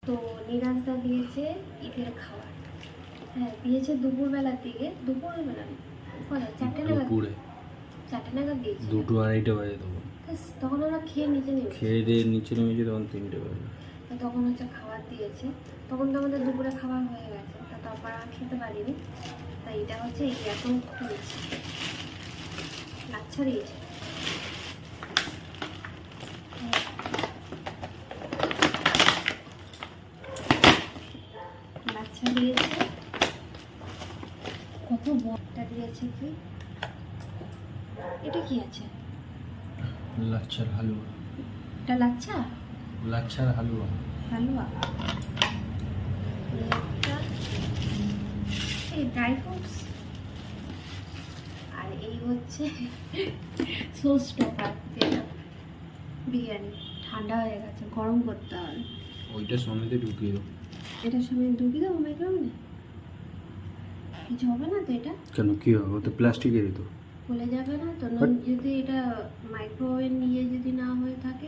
তো নিরাজদা দিয়েছে ঈদের খাবার। হ্যাঁ দিয়েছে দুপুরবেলার দিকে, দুপুরবেলা না, কটা 4টে নাগাদ, 4টে নাগাদ দিয়েছে। 2টো 2:30 বাজে তখন আমরা খেয়ে নিচে নেমেছি, খেয়ে দিয়ে নিচে নেমেছি তখন 3টে বাজে। তখন হচ্ছে খাবার দিয়েছে, তখন তো আমাদের দুপুরে খাবার হয়ে গেছে, তা তারপর আর খেতে পারিনি। তাই এটা হচ্ছে এই এখন খুলেছি, লাচ্ছা দিয়েছে। লাচ্ছা দিয়েছে, কত বড়টা দিয়েছে কি, এটা কি আছে? লাচ্ছার হালুয়া। এটা লাচ্ছা, লাচ্ছার হালুয়া। হালুয়া, এই ড্রাই ফ্রুটস, আর এই হচ্ছে সস টপার, যেটা বিরিয়ানি ঠান্ডা হয়ে গেছে, গরম করতে হবে। ওইটা সমেতে ঢুকিয়ে দাও। এটার সময় ঢুকিয়ে দেবো মাইক্রোওভেনে, কিছু হবে না তো? এটা কেন, কি হবে? ওতে প্লাস্টিকেরই তো। খুলে যাবে না তো? যদি এটা মাইক্রোওভেন নিয়ে যদি না হয়ে থাকে